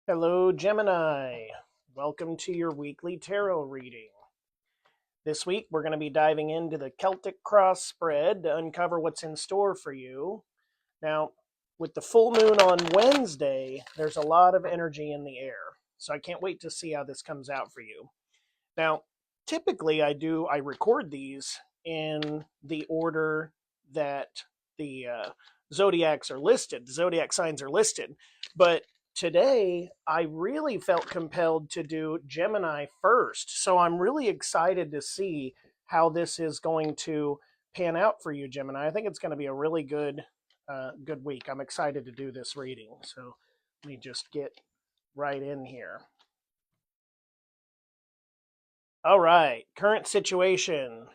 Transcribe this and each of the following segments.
Hello, Gemini. Welcome to your weekly tarot reading. This week, we're going to be diving into the Celtic cross spread to uncover what's in store for you. Now, with the full moon on Wednesday, there's a lot of energy in the air. So I can't wait to see how this comes out for you. Now, typically, I record these in the order that the zodiacs are listed, the zodiac signs are listed. But today, I really felt compelled to do Gemini first. So I'm really excited to see how this is going to pan out for you, Gemini. I think it's going to be a really good week. I'm excited to do this reading. So let me just get right in here. All right, current situation.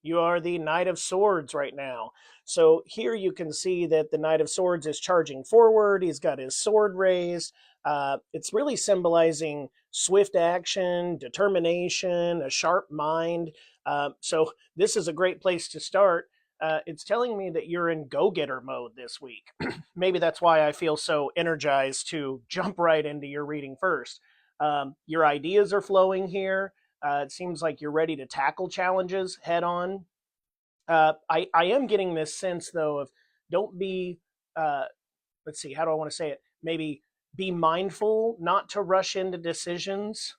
You are the Knight of Swords right now. So here you can see that the Knight of Swords is charging forward. He's got his sword raised. It's really symbolizing swift action, determination, a sharp mind. So this is a great place to start. It's telling me that you're in go-getter mode this week. Maybe that's why I feel so energized to jump right into your reading first. Your ideas are flowing here. It seems like you're ready to tackle challenges head on. I am getting this sense, though, of don't be, uh, let's see, how do I want to say it? Maybe be mindful not to rush into decisions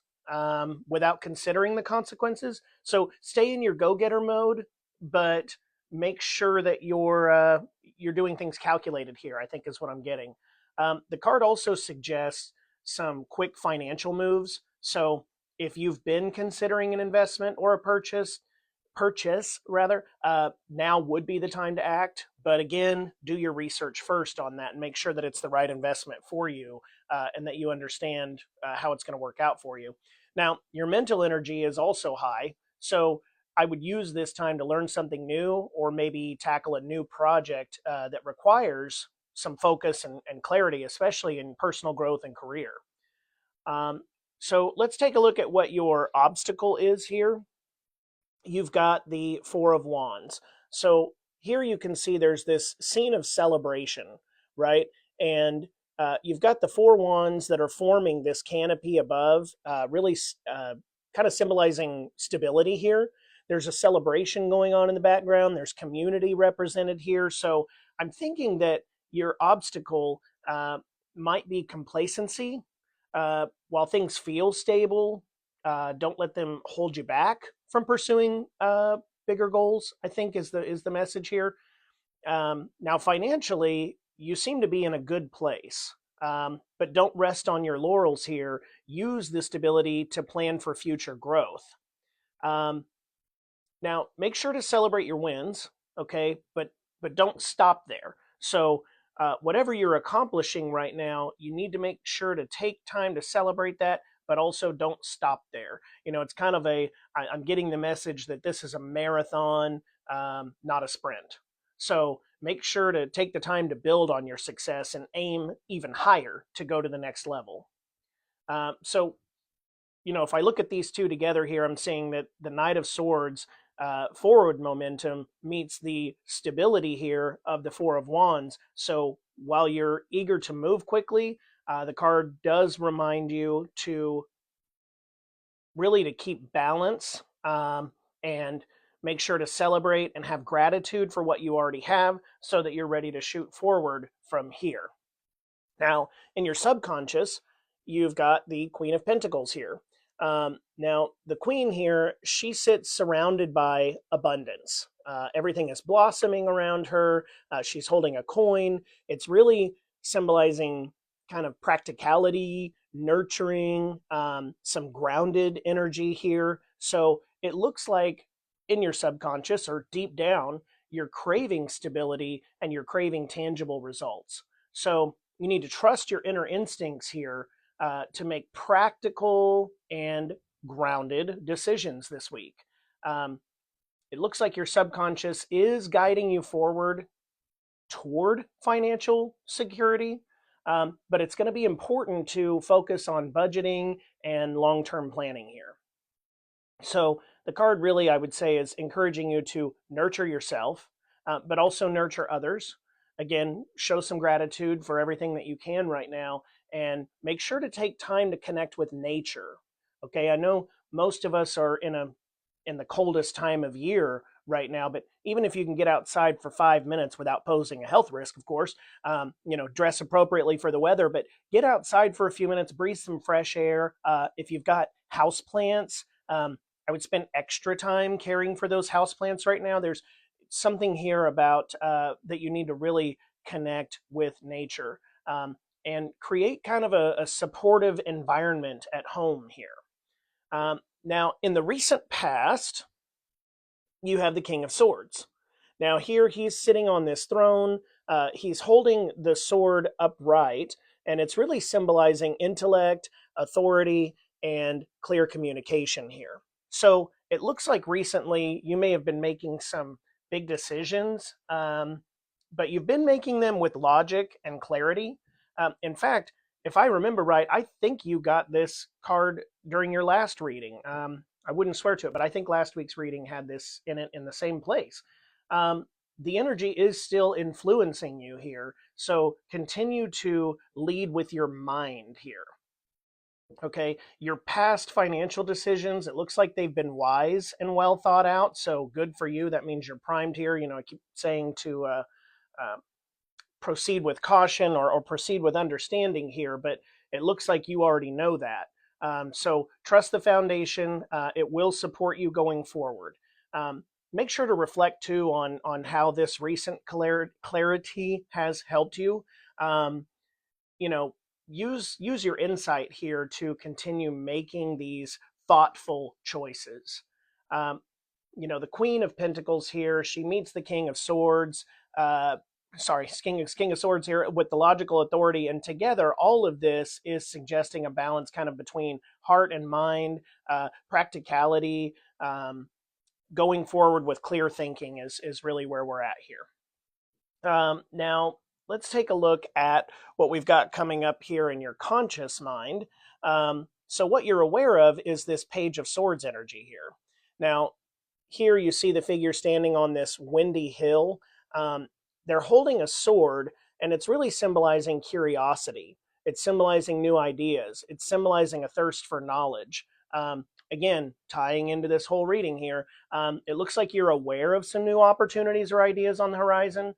without considering the consequences. So stay in your go getter mode, but make sure that you're doing things calculated here, I think is what I'm getting. The card also suggests some quick financial moves. So if you've been considering an investment or a purchase rather, now would be the time to act. But again, do your research first on that and make sure that it's the right investment for you, and that you understand how it's going to work out for you. Now, your mental energy is also high, so I would use this time to learn something new or maybe tackle a new project that requires some focus and clarity, especially in personal growth and career. So let's take a look at what your obstacle is here. You've got the Four of Wands. So here you can see there's this scene of celebration, right? And you've got the Four Wands that are forming this canopy above, really kind of symbolizing stability here. There's a celebration going on in the background. There's community represented here. So I'm thinking that your obstacle might be complacency. While things feel stable, don't let them hold you back from pursuing bigger goals, I think is the message here. Now, financially, you seem to be in a good place, but don't rest on your laurels here. Use this stability to plan for future growth. Um, Now, make sure to celebrate your wins, okay? But don't stop there. So, whatever you're accomplishing right now, you need to make sure to take time to celebrate that, but also don't stop there. It's kind of I'm getting the message that this is a marathon, not a sprint. So make sure to take the time to build on your success and aim even higher to go to the next level. So if I look at these two together here, I'm seeing that the Knight of Swords forward momentum meets the stability here of the Four of Wands. So while you're eager to move quickly, the card does remind you to really to keep balance, and make sure to celebrate and have gratitude for what you already have so that you're ready to shoot forward from here. Now, in your subconscious, you've got the Queen of Pentacles here. Now, the Queen here, she sits surrounded by abundance. Everything is blossoming around her. She's holding a coin. It's really symbolizing kind of practicality, nurturing, some grounded energy here. So it looks like in your subconscious or deep down, you're craving stability and you're craving tangible results. So you need to trust your inner instincts here to make practical and grounded decisions this week. It looks like your subconscious is guiding you forward toward financial security, but it's going to be important to focus on budgeting and long term planning here. So, the card really, I would say, is encouraging you to nurture yourself, but also nurture others. Again, show some gratitude for everything that you can right now, and make sure to take time to connect with nature. Okay, I know most of us are in the coldest time of year right now, but even if you can get outside for 5 minutes without posing a health risk, of course, dress appropriately for the weather, but get outside for a few minutes, breathe some fresh air. If you've got house plants, I would spend extra time caring for those house plants right now. There's something here about that you need to really connect with nature, and create kind of a supportive environment at home here. Now, in the recent past, you have the King of Swords. Now, here he's sitting on this throne. He's holding the sword upright, and it's really symbolizing intellect, authority, and clear communication here. So it looks like recently you may have been making some big decisions, but you've been making them with logic and clarity. In fact, if I remember right, I think you got this card during your last reading. I wouldn't swear to it, but I think last week's reading had this in it in the same place. The energy is still influencing you here, so continue to lead with your mind here. Okay, your past financial decisions, it looks like they've been wise and well thought out, so good for you. That means you're primed here. I keep saying to proceed with caution or proceed with understanding here, but it looks like you already know that. So trust the foundation. It will support you going forward. Make sure to reflect too on how this recent clarity has helped you. Use your insight here to continue making these thoughtful choices. The Queen of Pentacles here, she meets the King of Swords. King of Swords here with the logical authority, and together all of this is suggesting a balance kind of between heart and mind, practicality, going forward with clear thinking is really where we're at here. Now, let's take a look at what we've got coming up here in your conscious mind. So what you're aware of is this Page of Swords energy here. Now, here you see the figure standing on this windy hill. They're holding a sword, and it's really symbolizing curiosity. It's symbolizing new ideas. It's symbolizing a thirst for knowledge. Again, tying into this whole reading here, it looks like you're aware of some new opportunities or ideas on the horizon.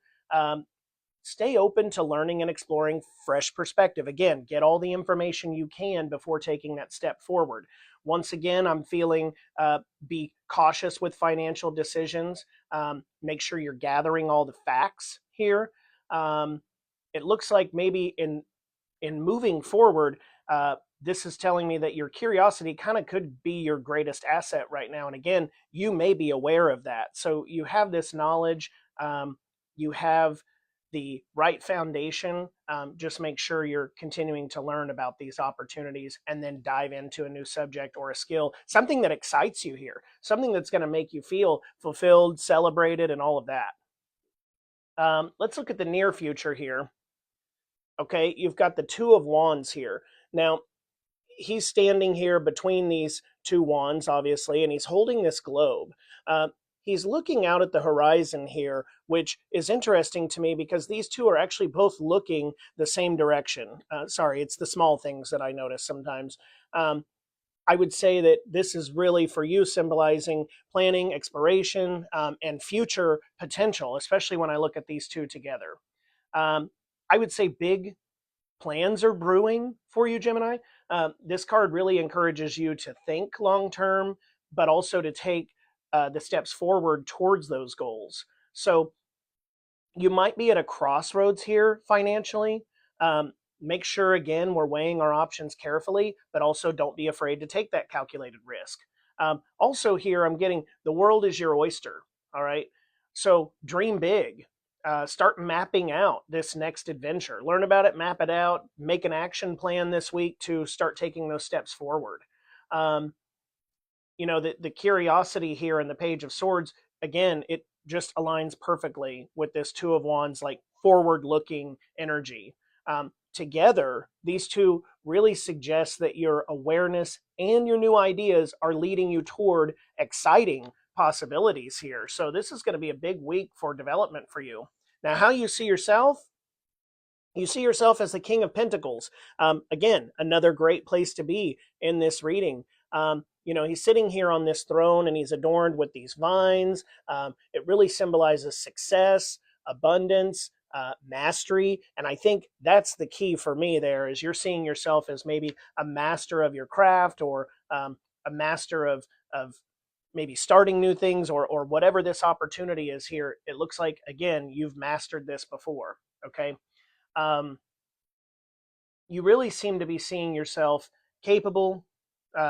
Stay open to learning and exploring fresh perspective. Again, get all the information you can before taking that step forward. Once again, I'm feeling be cautious with financial decisions. Make sure you're gathering all the facts here. It looks like maybe in moving forward, this is telling me that your curiosity kind of could be your greatest asset right now. And again, you may be aware of that. So you have this knowledge. You have the right foundation. Just make sure you're continuing to learn about these opportunities and then dive into a new subject or a skill, something that excites you here, something that's going to make you feel fulfilled, celebrated, and all of that. Let's look at the near future here. Okay, you've got the Two of Wands here. Now, he's standing here between these two wands, obviously, and he's holding this globe. He's looking out at the horizon here, which is interesting to me because these two are actually both looking the same direction. Sorry, it's the small things that I notice sometimes. I would say that this is really for you symbolizing planning, exploration, and future potential, especially when I look at these two together. I would say big plans are brewing for you, Gemini. This card really encourages you to think long term, but also to take the steps forward towards those goals. So you might be at a crossroads here financially. Make sure, again, we're weighing our options carefully, but also don't be afraid to take that calculated risk. Also here, I'm getting the world is your oyster. All right. So dream big. Start mapping out this next adventure. Learn about it, map it out, make an action plan this week to start taking those steps forward. The curiosity here in the Page of Swords, again, it just aligns perfectly with this Two of Wands, like forward-looking energy. Together, these two really suggest that your awareness and your new ideas are leading you toward exciting possibilities here. So this is going to be a big week for development for you. Now, how you see yourself, You see yourself as the King of Pentacles. Again, another great place to be in this reading. He's sitting here on this throne and he's adorned with these vines. It really symbolizes success, abundance, mastery. And I think that's the key for me there is you're seeing yourself as maybe a master of your craft or a master of maybe starting new things or whatever this opportunity is here. It looks like, again, you've mastered this before. Okay. Um, you really seem to be seeing yourself capable.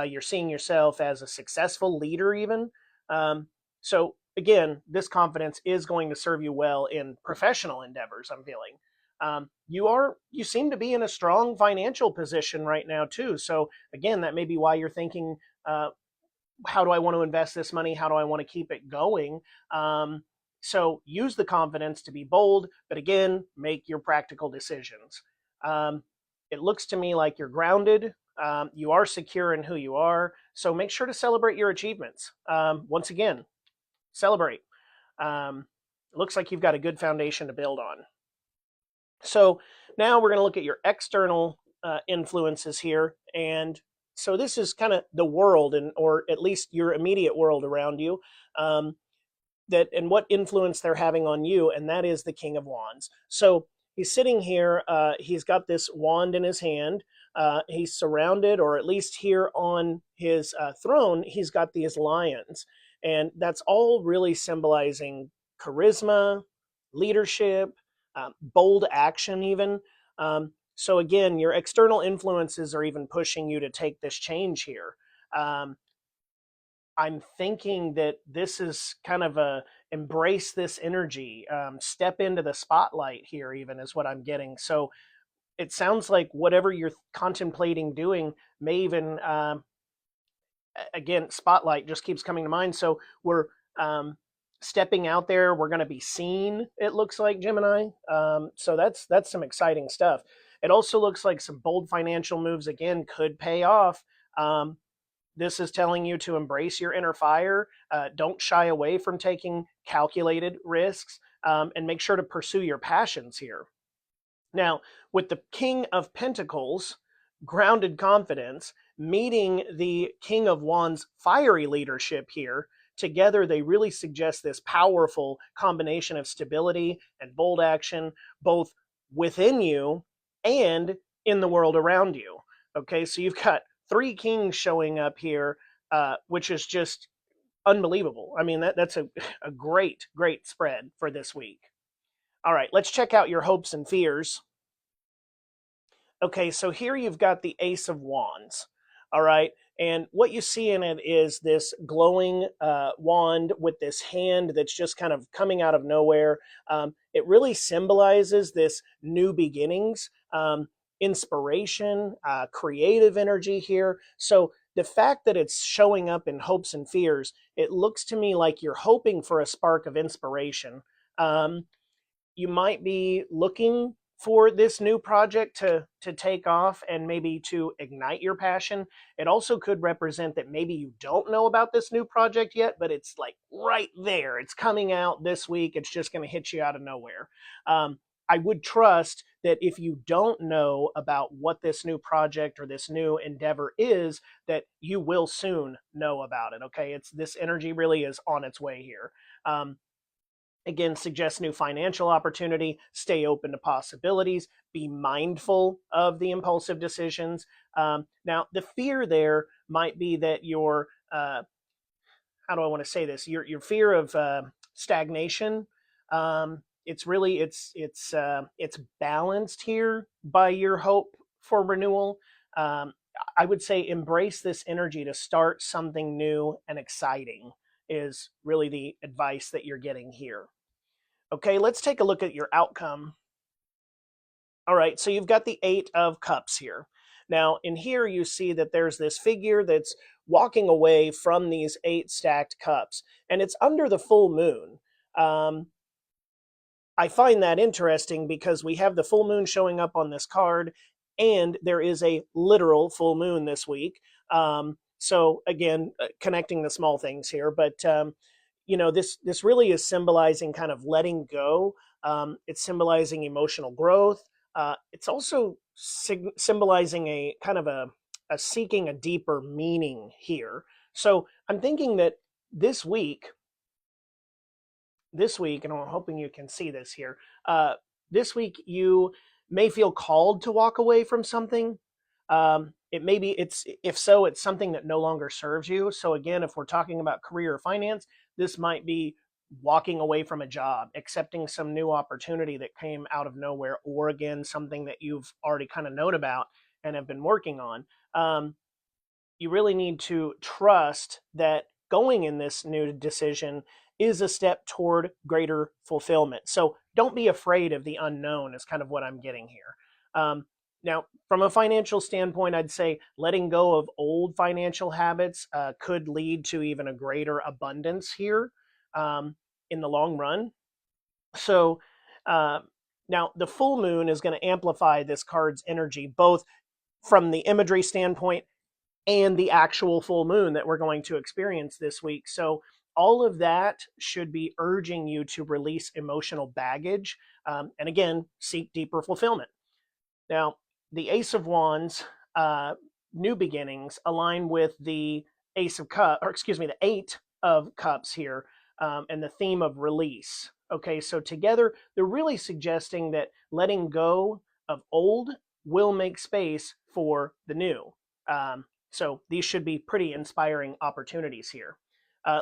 You're seeing yourself as a successful leader, even. So, again, this confidence is going to serve you well in professional endeavors. I'm feeling you seem to be in a strong financial position right now too. So, again, that may be why you're thinking, how do I want to invest this money? How do I want to keep it going? So use the confidence to be bold, but again, make your practical decisions. It looks to me like you're grounded. You are secure in who you are. So make sure to celebrate your achievements. Once again, celebrate. It looks like you've got a good foundation to build on. So now we're going to look at your external influences here. And so this is kind of the world, or at least your immediate world around you. And what influence they're having on you, and that is the King of Wands. So he's sitting here. He's got this wand in his hand. He's surrounded, or at least here on his throne, he's got these lions. And that's all really symbolizing charisma, leadership, bold action even. So again, your external influences are even pushing you to take this change here. I'm thinking that this is kind of a embrace this energy, step into the spotlight here, even is what I'm getting. So it sounds like whatever you're contemplating doing may even, again, spotlight just keeps coming to mind. So we're stepping out there. We're going to be seen, it looks like, Gemini. So that's some exciting stuff. It also looks like some bold financial moves, again, could pay off. This is telling you to embrace your inner fire. Don't shy away from taking calculated risks, and make sure to pursue your passions here. Now, with the King of Pentacles, grounded confidence, meeting the King of Wands, fiery leadership here, together they really suggest this powerful combination of stability and bold action, both within you and in the world around you. Okay, so you've got three kings showing up here, which is just unbelievable. I mean, that's a great, great spread for this week. All right, let's check out your hopes and fears. Okay, so here you've got the Ace of Wands. All right, and what you see in it is this glowing wand with this hand that's just kind of coming out of nowhere. It really symbolizes this new beginnings, inspiration, creative energy here. So the fact that it's showing up in hopes and fears, it looks to me like you're hoping for a spark of inspiration. You might be looking for this new project to take off and maybe to ignite your passion. It also could represent that maybe you don't know about this new project yet, but it's like right there. It's coming out this week. It's just going to hit you out of nowhere. I would trust that if you don't know about what this new project or this new endeavor is, that you will soon know about it. Okay, this energy really is on its way here. Again, suggest new financial opportunity, stay open to possibilities, be mindful of the impulsive decisions. Now, the fear there might be that your, how do I want to say this? Your fear of stagnation. It's balanced here by your hope for renewal. I would say embrace this energy to start something new and exciting is really the advice that you're getting here. Okay, let's take a look at your outcome. All right, so you've got the Eight of Cups here. Now, in here, you see that there's this figure that's walking away from these 8 stacked cups, and it's under the full moon. I find that interesting because we have the full moon showing up on this card, and there is a literal full moon this week. So again, connecting the small things here, but this really is symbolizing kind of letting go. It's symbolizing emotional growth, It's also symbolizing a kind of a seeking a deeper meaning here. So I'm thinking that this week, and I'm hoping you can see this here, this week you may feel called to walk away from something. It may be, if so, it's something that no longer serves you. So again, if we're talking about career or finance, this might be walking away from a job, accepting some new opportunity that came out of nowhere, or again, something that you've already kind of known about and have been working on. You really need to trust that going in this new decision is a step toward greater fulfillment. So don't be afraid of the unknown, is kind of what I'm getting here. Now, from a financial standpoint, I'd say letting go of old financial habits could lead to even a greater abundance here in the long run. So uh, now the full moon is going to amplify this card's energy, both from the imagery standpoint and the actual full moon that we're going to experience this week. So all of that should be urging you to release emotional baggage and again, seek deeper fulfillment. Now, the Ace of Wands, new beginnings, align with the Ace of Cups, or excuse me, the Eight of Cups here, and the theme of release. Okay, so together they're really suggesting that letting go of old will make space for the new. So these should be pretty inspiring opportunities here.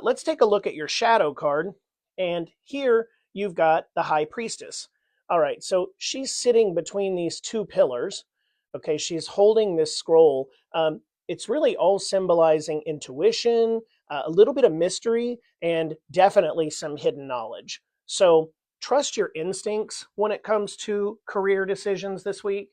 Let's take a look at your shadow card. And here you've got the High Priestess. All right, so she's sitting between these two pillars. Okay, she's holding this scroll. It's really all symbolizing intuition, a little bit of mystery, and definitely some hidden knowledge. So trust your instincts when it comes to career decisions this week.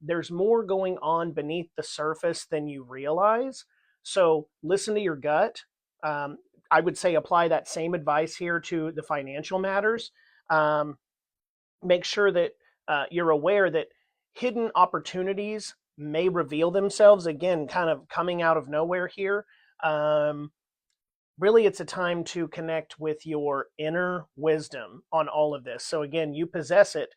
There's more going on beneath the surface than you realize. So listen to your gut. I would say apply that same advice here to the financial matters. Make sure that you're aware that hidden opportunities may reveal themselves, again, kind of coming out of nowhere here. Really, it's a time to connect with your inner wisdom on all of this. So again, you possess it.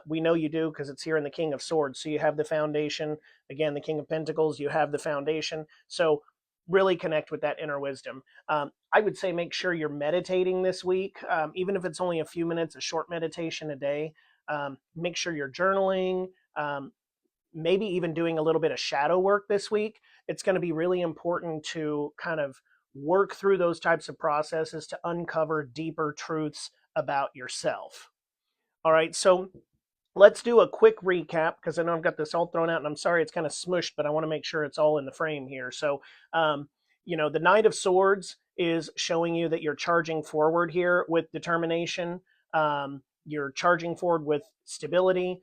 We know you do because it's here in the King of Swords. So you have the foundation. Again, the King of Pentacles, you have the foundation. So really connect with that inner wisdom. I would say make sure you're meditating this week, even if it's only a few minutes, a short meditation a day. Make sure you're journaling, maybe even doing a little bit of shadow work this week. It's going to be really important to kind of work through those types of processes to uncover deeper truths about yourself. All right, so let's do a quick recap because I know I've got this all thrown out and I'm sorry it's kind of smushed, but I want to make sure it's all in the frame here. So, the Knight of Swords is showing you that you're charging forward here with determination. You're charging forward with stability.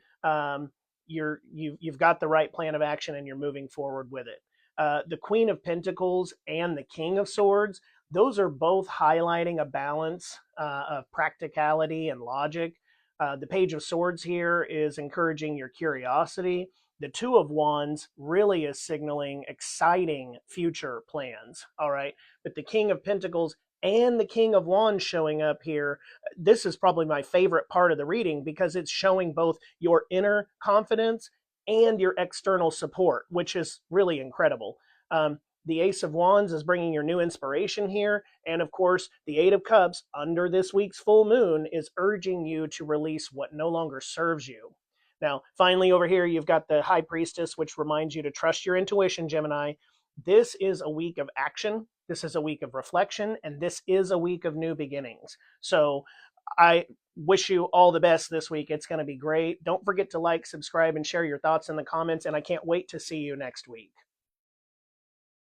You've got the right plan of action and you're moving forward with it. The Queen of Pentacles and the King of Swords, those are both highlighting a balance of practicality and logic. The Page of Swords here is encouraging your curiosity. The Two of Wands really is signaling exciting future plans. All right. But the King of Pentacles and the King of Wands showing up here, this is probably my favorite part of the reading because it's showing both your inner confidence and your external support, which is really incredible. The Ace of Wands is bringing your new inspiration here. And of course, the Eight of Cups under this week's full moon is urging you to release what no longer serves you. Now, finally, over here, you've got the High Priestess, which reminds you to trust your intuition, Gemini. This is a week of action. This is a week of reflection, and this is a week of new beginnings. So I wish you all the best this week. It's going to be great. Don't forget to like, subscribe, and share your thoughts in the comments, and I can't wait to see you next week.